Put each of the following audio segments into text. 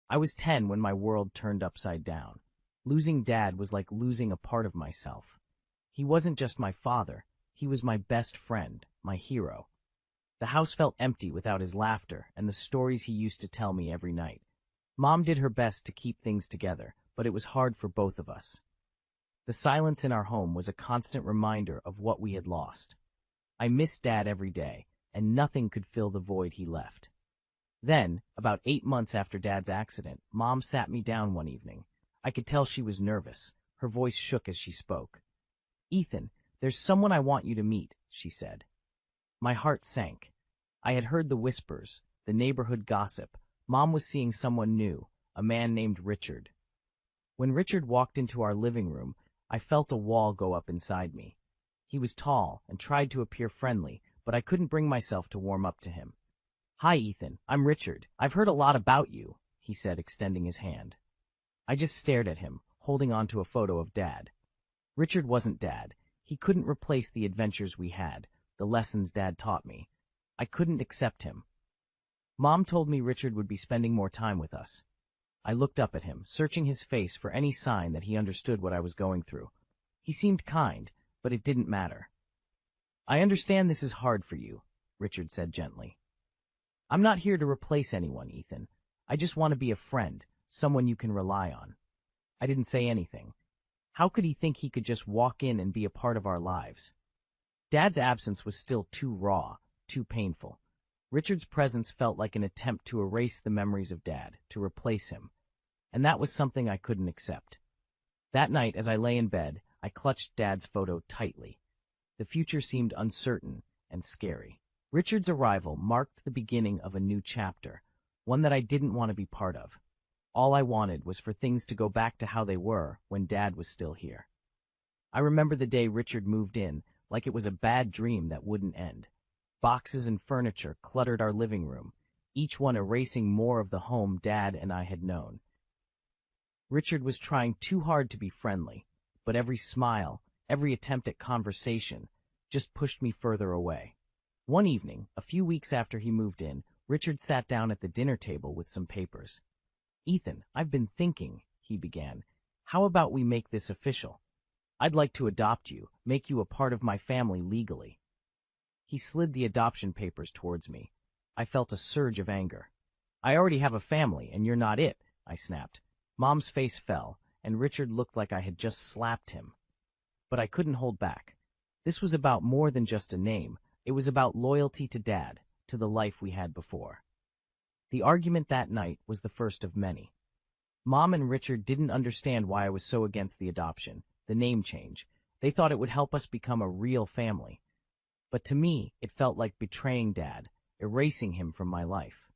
I was 10 when my world turned upside down. Losing Dad was like losing a part of myself. He wasn't just my father, he was my best friend, my hero. The house felt empty without his laughter and the stories he used to tell me every night. Mom did her best to keep things together, but it was hard for both of us. The silence in our home was a constant reminder of what we had lost. I missed Dad every day, and nothing could fill the void he left. Then, about 8 months after Dad's accident, Mom sat me down one evening. I could tell she was nervous. Her voice shook as she spoke. "Ethan, there's someone I want you to meet," she said. My heart sank. I had heard the whispers, the neighborhood gossip. Mom was seeing someone new, a man named Richard. When Richard walked into our living room, I felt a wall go up inside me. He was tall and tried to appear friendly, but I couldn't bring myself to warm up to him. "Hi, Ethan. I'm Richard. I've heard a lot about you," he said, extending his hand. I just stared at him, holding on to a photo of Dad. Richard wasn't Dad. He couldn't replace the adventures we had, the lessons Dad taught me. I couldn't accept him. Mom told me Richard would be spending more time with us. I looked up at him, searching his face for any sign that he understood what I was going through. He seemed kind, but it didn't matter. "I understand this is hard for you," Richard said gently. "I'm not here to replace anyone, Ethan. I just want to be a friend, someone you can rely on." I didn't say anything. How could he think he could just walk in and be a part of our lives? Dad's absence was still too raw, too painful. Richard's presence felt like an attempt to erase the memories of Dad, to replace him. And that was something I couldn't accept. That night, as I lay in bed, I clutched Dad's photo tightly. The future seemed uncertain and scary. Richard's arrival marked the beginning of a new chapter, one that I didn't want to be part of. All I wanted was for things to go back to how they were when Dad was still here. I remember the day Richard moved in, like it was a bad dream that wouldn't end. Boxes and furniture cluttered our living room, each one erasing more of the home Dad and I had known. Richard was trying too hard to be friendly, but every smile, every attempt at conversation, just pushed me further away. One evening, a few weeks after he moved in, Richard sat down at the dinner table with some papers. "Ethan, I've been thinking," he began. "How about we make this official? I'd like to adopt you, make you a part of my family legally." He slid the adoption papers towards me. I felt a surge of anger. "I already have a family, and you're not it," I snapped. Mom's face fell, and Richard looked like I had just slapped him. But I couldn't hold back. This was about more than just a name. It was about loyalty to Dad, to the life we had before. The argument that night was the first of many. Mom and Richard didn't understand why I was so against the adoption, the name change. They thought it would help us become a real family. But to me, it felt like betraying Dad, erasing him from my life.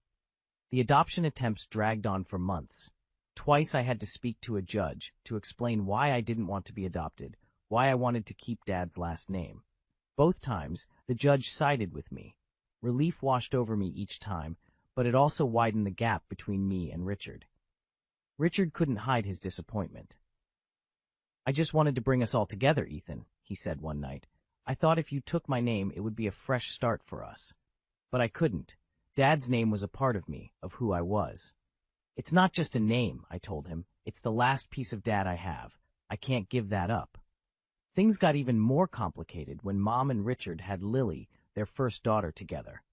The adoption attempts dragged on for months. Twice I had to speak to a judge to explain why I didn't want to be adopted, why I wanted to keep Dad's last name. Both times, the judge sided with me. Relief washed over me each time, but it also widened the gap between me and Richard. Richard couldn't hide his disappointment. "I just wanted to bring us all together, Ethan," he said one night. "I thought if you took my name, it would be a fresh start for us." But I couldn't. Dad's name was a part of me, of who I was. "It's not just a name," I told him. "It's the last piece of Dad I have. I can't give that up." Things got even more complicated when Mom and Richard had Lily, their first daughter, together.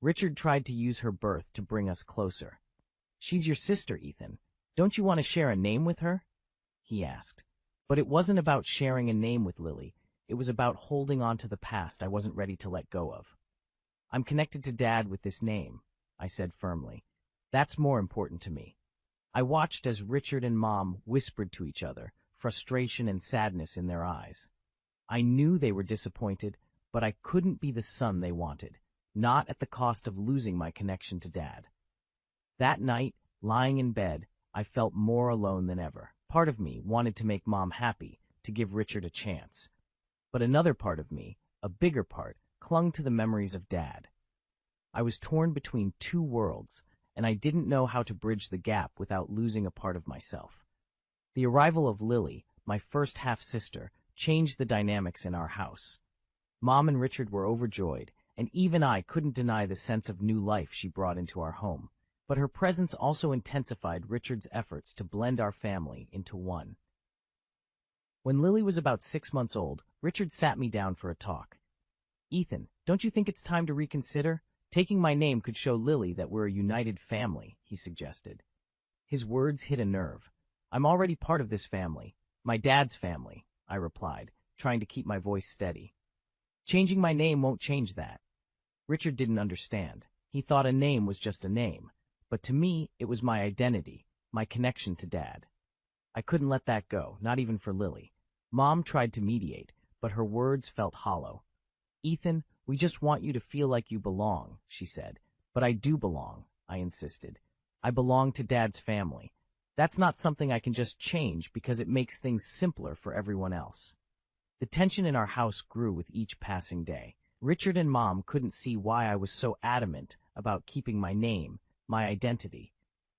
Richard tried to use her birth to bring us closer. "She's your sister, Ethan. Don't you want to share a name with her?" he asked. But it wasn't about sharing a name with Lily. It was about holding on to the past I wasn't ready to let go of. "I'm connected to Dad with this name," I said firmly. "That's more important to me." I watched as Richard and Mom whispered to each other, frustration and sadness in their eyes. I knew they were disappointed, but I couldn't be the son they wanted, not at the cost of losing my connection to Dad. That night, lying in bed, I felt more alone than ever. Part of me wanted to make Mom happy, to give Richard a chance. But another part of me, a bigger part, clung to the memories of Dad. I was torn between two worlds, and I didn't know how to bridge the gap without losing a part of myself. The arrival of Lily, my first half-sister, changed the dynamics in our house. Mom and Richard were overjoyed, and even I couldn't deny the sense of new life she brought into our home. But her presence also intensified Richard's efforts to blend our family into one. When Lily was about 6 months old, Richard sat me down for a talk. "Ethan, don't you think it's time to reconsider? Taking my name could show Lily that we're a united family," he suggested. His words hit a nerve. "I'm already part of this family, my dad's family," I replied, trying to keep my voice steady. "Changing my name won't change that." Richard didn't understand. He thought a name was just a name, but to me, it was my identity, my connection to Dad. I couldn't let that go, not even for Lily. Mom tried to mediate, but her words felt hollow. "Ethan, we just want you to feel like you belong," she said. "But I do belong," I insisted. "I belong to Dad's family. That's not something I can just change because it makes things simpler for everyone else." The tension in our house grew with each passing day. Richard and Mom couldn't see why I was so adamant about keeping my name, my identity.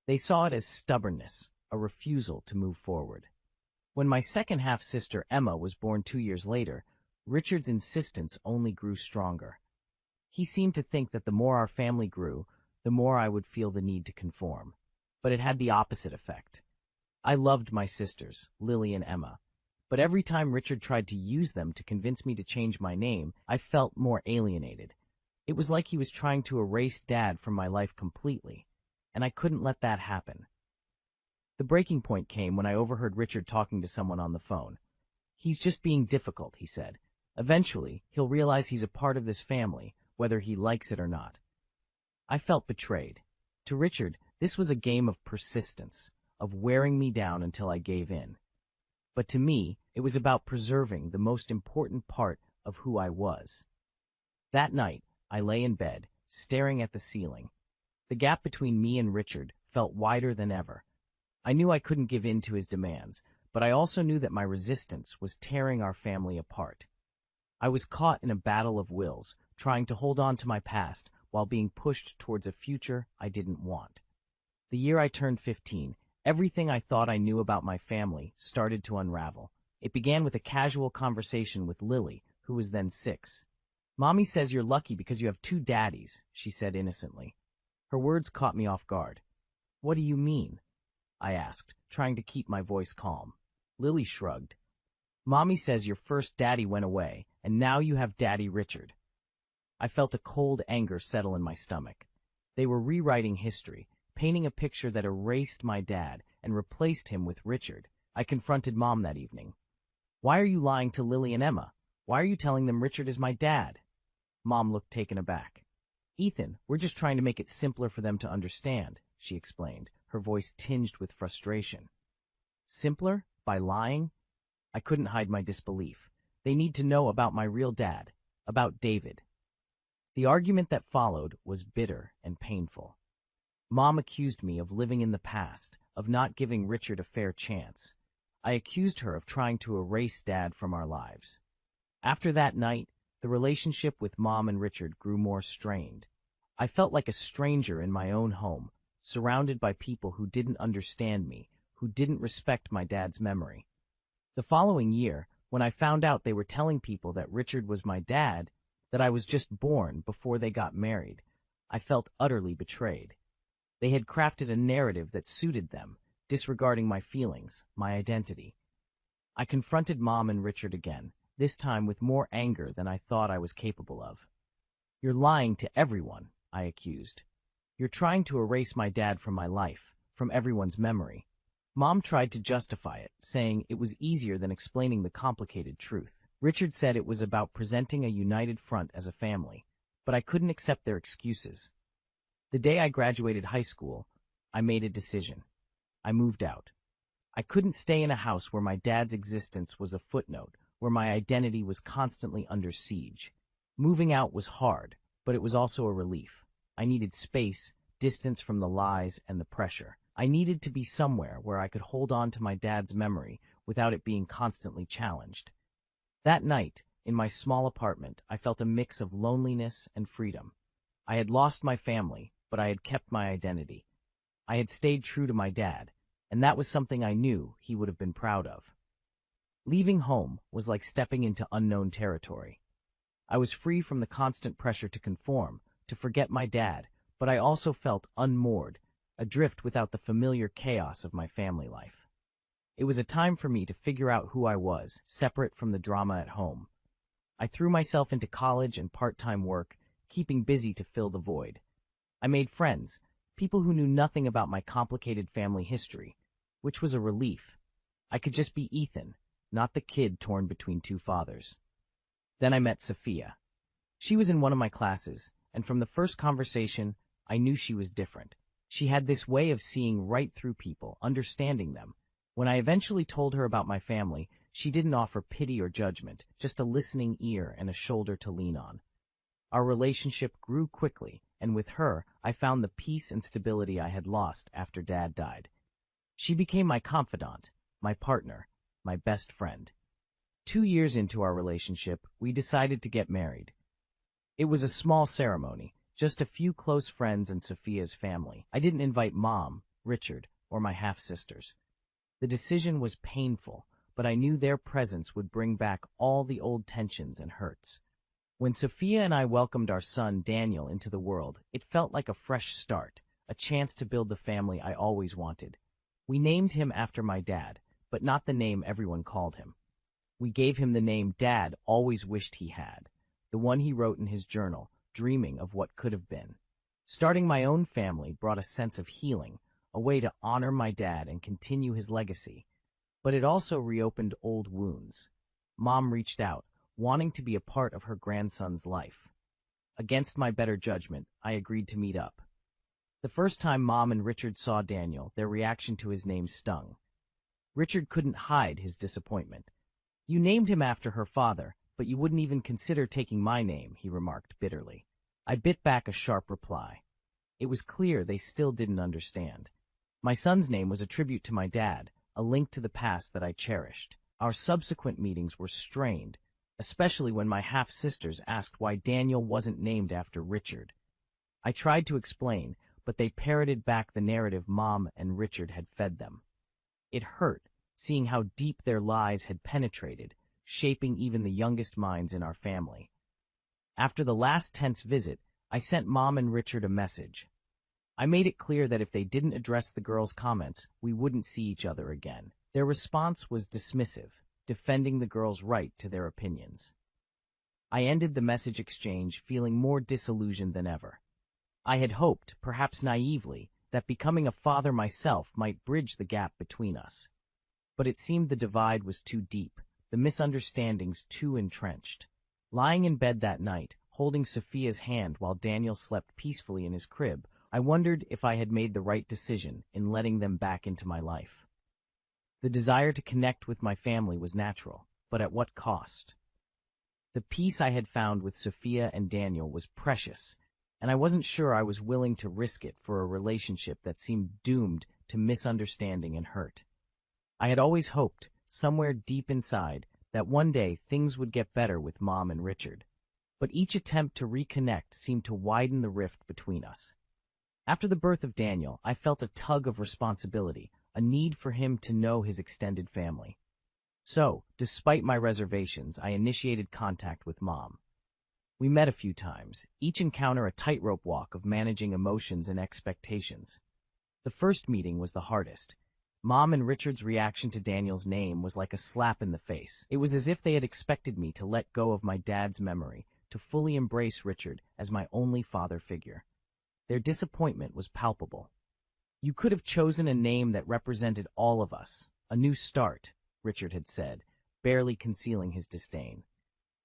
They saw it as stubbornness, a refusal to move forward. When my second half-sister Emma was born 2 years later, Richard's insistence only grew stronger. He seemed to think that the more our family grew, the more I would feel the need to conform. But it had the opposite effect. I loved my sisters, Lily and Emma, but every time Richard tried to use them to convince me to change my name, I felt more alienated. It was like he was trying to erase Dad from my life completely, and I couldn't let that happen. The breaking point came when I overheard Richard talking to someone on the phone. "He's just being difficult," he said. "Eventually, he'll realize he's a part of this family, whether he likes it or not." I felt betrayed. To Richard, this was a game of persistence, of wearing me down until I gave in. But to me, it was about preserving the most important part of who I was. That night, I lay in bed, staring at the ceiling. The gap between me and Richard felt wider than ever. I knew I couldn't give in to his demands, but I also knew that my resistance was tearing our family apart. I was caught in a battle of wills, trying to hold on to my past while being pushed towards a future I didn't want. The year I turned 15, everything I thought I knew about my family started to unravel. It began with a casual conversation with Lily, who was then 6. "Mommy says you're lucky because you have 2 daddies," she said innocently. Her words caught me off guard. "What do you mean?" I asked, trying to keep my voice calm. Lily shrugged. "Mommy says your first daddy went away, and now you have Daddy Richard." I felt a cold anger settle in my stomach. They were rewriting history, painting a picture that erased my dad and replaced him with Richard. I confronted Mom that evening. "Why are you lying to Lily and Emma? Why are you telling them Richard is my dad?" Mom looked taken aback. "Ethan, we're just trying to make it simpler for them to understand," she explained, her voice tinged with frustration. "Simpler? By lying?" I couldn't hide my disbelief. "They need to know about my real dad, about David." The argument that followed was bitter and painful. Mom accused me of living in the past, of not giving Richard a fair chance. I accused her of trying to erase Dad from our lives. After that night, the relationship with Mom and Richard grew more strained. I felt like a stranger in my own home, surrounded by people who didn't understand me, who didn't respect my dad's memory. The following year, when I found out they were telling people that Richard was my dad, that I was just born before they got married, I felt utterly betrayed. They had crafted a narrative that suited them, disregarding my feelings, my identity. I confronted Mom and Richard again, this time with more anger than I thought I was capable of. "You're lying to everyone," I accused. "You're trying to erase my dad from my life, from everyone's memory." Mom tried to justify it, saying it was easier than explaining the complicated truth. Richard said it was about presenting a united front as a family, but I couldn't accept their excuses. The day I graduated high school, I made a decision. I moved out. I couldn't stay in a house where my dad's existence was a footnote, where my identity was constantly under siege. Moving out was hard, but it was also a relief. I needed space, distance from the lies and the pressure. I needed to be somewhere where I could hold on to my dad's memory without it being constantly challenged. That night, in my small apartment, I felt a mix of loneliness and freedom. I had lost my family, but I had kept my identity. I had stayed true to my dad, and that was something I knew he would have been proud of. Leaving home was like stepping into unknown territory. I was free from the constant pressure to conform, to forget my dad, but I also felt unmoored, adrift without the familiar chaos of my family life. It was a time for me to figure out who I was, separate from the drama at home. I threw myself into college and part-time work, keeping busy to fill the void. I made friends, people who knew nothing about my complicated family history, which was a relief. I could just be Ethan, not the kid torn between two fathers. Then I met Sophia. She was in one of my classes, and from the first conversation, I knew she was different. She had this way of seeing right through people, understanding them. When I eventually told her about my family, she didn't offer pity or judgment, just a listening ear and a shoulder to lean on. Our relationship grew quickly, and with her, I found the peace and stability I had lost after Dad died. She became my confidant, my partner, my best friend. 2 years into our relationship, we decided to get married. It was a small ceremony, just a few close friends and Sophia's family. I didn't invite Mom, Richard, or my half-sisters. The decision was painful, but I knew their presence would bring back all the old tensions and hurts. When Sophia and I welcomed our son Daniel into the world, it felt like a fresh start, a chance to build the family I always wanted. We named him after my dad, but not the name everyone called him. We gave him the name Dad always wished he had, the one he wrote in his journal, dreaming of what could have been. Starting my own family brought a sense of healing, a way to honor my dad and continue his legacy. But it also reopened old wounds. Mom reached out, wanting to be a part of her grandson's life. Against my better judgment, I agreed to meet up. The first time Mom and Richard saw Daniel, their reaction to his name stung. Richard couldn't hide his disappointment. "You named him after her father, but you wouldn't even consider taking my name," he remarked bitterly. I bit back a sharp reply. It was clear they still didn't understand. My son's name was a tribute to my dad, a link to the past that I cherished. Our subsequent meetings were strained, especially when my half-sisters asked why Daniel wasn't named after Richard. I tried to explain, but they parroted back the narrative Mom and Richard had fed them. It hurt, seeing how deep their lies had penetrated, shaping even the youngest minds in our family. After the last tense visit, I sent Mom and Richard a message. I made it clear that if they didn't address the girls' comments, we wouldn't see each other again. Their response was dismissive, defending the girls' right to their opinions. I ended the message exchange feeling more disillusioned than ever. I had hoped, perhaps naively, that becoming a father myself might bridge the gap between us. But it seemed the divide was too deep, the misunderstandings too entrenched. Lying in bed that night, holding Sophia's hand while Daniel slept peacefully in his crib, I wondered if I had made the right decision in letting them back into my life. The desire to connect with my family was natural, but at what cost? The peace I had found with Sophia and Daniel was precious, and I wasn't sure I was willing to risk it for a relationship that seemed doomed to misunderstanding and hurt. I had always hoped, somewhere deep inside, that one day things would get better with Mom and Richard. But each attempt to reconnect seemed to widen the rift between us. After the birth of Daniel, I felt a tug of responsibility, a need for him to know his extended family. So, despite my reservations, I initiated contact with Mom. We met a few times, each encounter a tightrope walk of managing emotions and expectations. The first meeting was the hardest. Mom and Richard's reaction to Daniel's name was like a slap in the face. It was as if they had expected me to let go of my dad's memory, to fully embrace Richard as my only father figure. Their disappointment was palpable. "You could have chosen a name that represented all of us, a new start," Richard had said, barely concealing his disdain.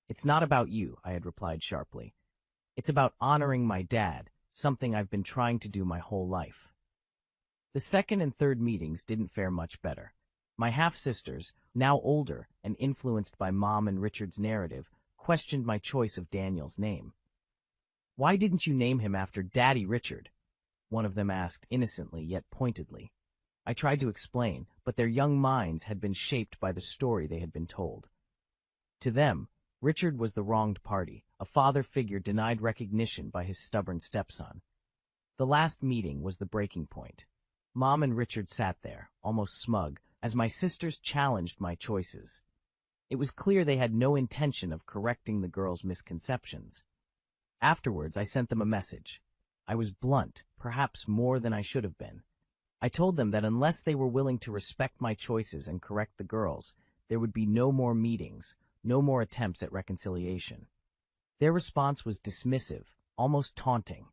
"It's not about you," I had replied sharply. "It's about honoring my dad, something I've been trying to do my whole life." The second and third meetings didn't fare much better. My half-sisters, now older and influenced by Mom and Richard's narrative, questioned my choice of Daniel's name. "Why didn't you name him after Daddy Richard?" one of them asked innocently yet pointedly. I tried to explain, but their young minds had been shaped by the story they had been told. To them, Richard was the wronged party, a father figure denied recognition by his stubborn stepson. The last meeting was the breaking point. Mom and Richard sat there, almost smug, as my sisters challenged my choices. It was clear they had no intention of correcting the girls' misconceptions. Afterwards, I sent them a message. I was blunt, perhaps more than I should have been. I told them that unless they were willing to respect my choices and correct the girls, there would be no more meetings, no more attempts at reconciliation. Their response was dismissive, almost taunting.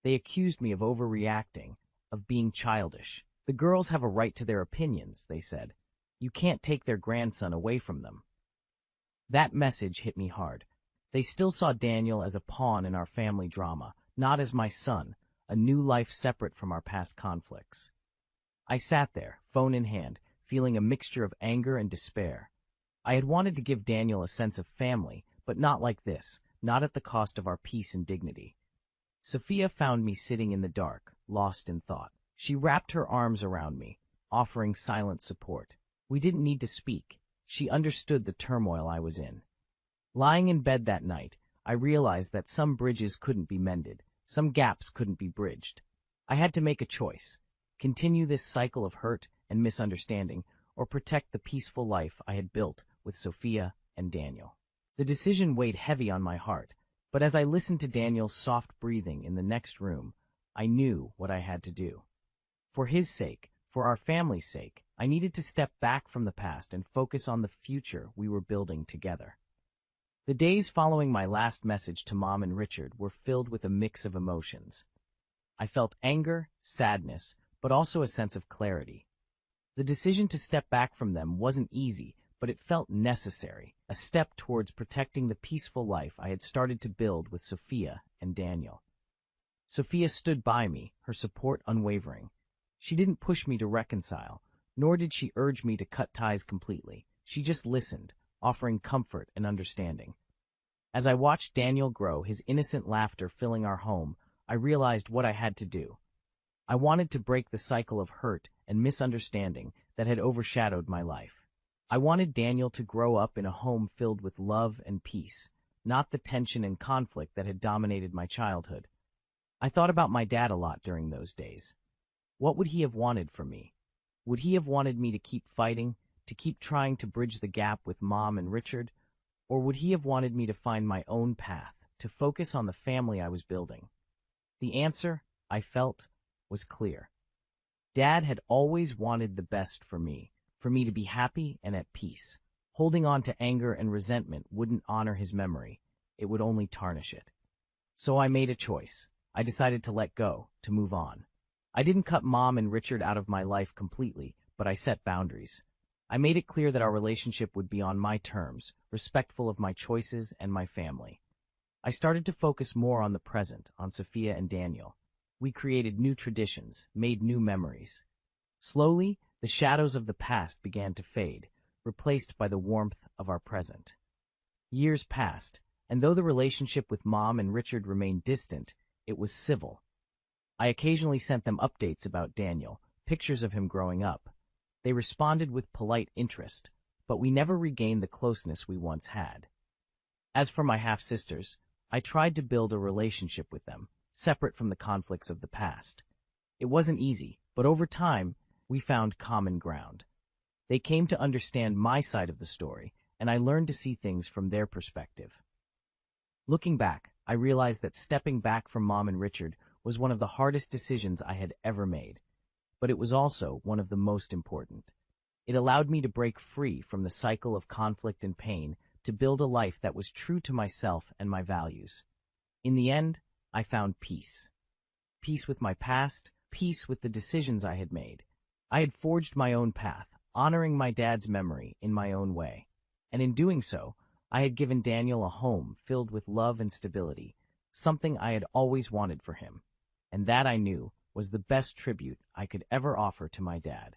They accused me of overreacting, of being childish. The girls have a right to their opinions, they said. You can't take their grandson away from them. That message hit me hard. They still saw Daniel as a pawn in our family drama, not as my son, a new life separate from our past conflicts. I sat there, phone in hand, feeling a mixture of anger and despair. I had wanted to give Daniel a sense of family, but not like this, not at the cost of our peace and dignity. Sophia found me sitting in the dark, lost in thought. She wrapped her arms around me, offering silent support. We didn't need to speak. She understood the turmoil I was in. Lying in bed that night, I realized that some bridges couldn't be mended, some gaps couldn't be bridged. I had to make a choice: continue this cycle of hurt and misunderstanding, or protect the peaceful life I had built with Sophia and Daniel. The decision weighed heavy on my heart, but as I listened to Daniel's soft breathing in the next room, I knew what I had to do. For his sake, for our family's sake, I needed to step back from the past and focus on the future we were building together. The days following my last message to Mom and Richard were filled with a mix of emotions. I felt anger, sadness, but also a sense of clarity. The decision to step back from them wasn't easy, but it felt necessary, a step towards protecting the peaceful life I had started to build with Sophia and Daniel. Sophia stood by me, her support unwavering. She didn't push me to reconcile, nor did she urge me to cut ties completely. She just listened, offering comfort and understanding. As I watched Daniel grow, his innocent laughter filling our home, I realized what I had to do. I wanted to break the cycle of hurt and misunderstanding that had overshadowed my life. I wanted Daniel to grow up in a home filled with love and peace, not the tension and conflict that had dominated my childhood. I thought about my dad a lot during those days. What would he have wanted from me? Would he have wanted me to keep fighting, to keep trying to bridge the gap with Mom and Richard? Or would he have wanted me to find my own path, to focus on the family I was building? The answer, I felt, was clear. Dad had always wanted the best for me to be happy and at peace. Holding on to anger and resentment wouldn't honor his memory. It would only tarnish it. So I made a choice. I decided to let go, to move on. I didn't cut Mom and Richard out of my life completely, but I set boundaries. I made it clear that our relationship would be on my terms, respectful of my choices and my family. I started to focus more on the present, on Sophia and Daniel. We created new traditions, made new memories. Slowly, the shadows of the past began to fade, replaced by the warmth of our present. Years passed, and though the relationship with Mom and Richard remained distant, it was civil. I occasionally sent them updates about Daniel, pictures of him growing up. They responded with polite interest, but we never regained the closeness we once had. As for my half-sisters, I tried to build a relationship with them, separate from the conflicts of the past. It wasn't easy, but over time, we found common ground. They came to understand my side of the story, and I learned to see things from their perspective. Looking back, I realized that stepping back from Mom and Richard was one of the hardest decisions I had ever made, but it was also one of the most important. It allowed me to break free from the cycle of conflict and pain to build a life that was true to myself and my values. In the end, I found peace. Peace with my past, peace with the decisions I had made. I had forged my own path, honoring my dad's memory in my own way. And in doing so, I had given Daniel a home filled with love and stability, something I had always wanted for him. And that, I knew, was the best tribute I could ever offer to my dad.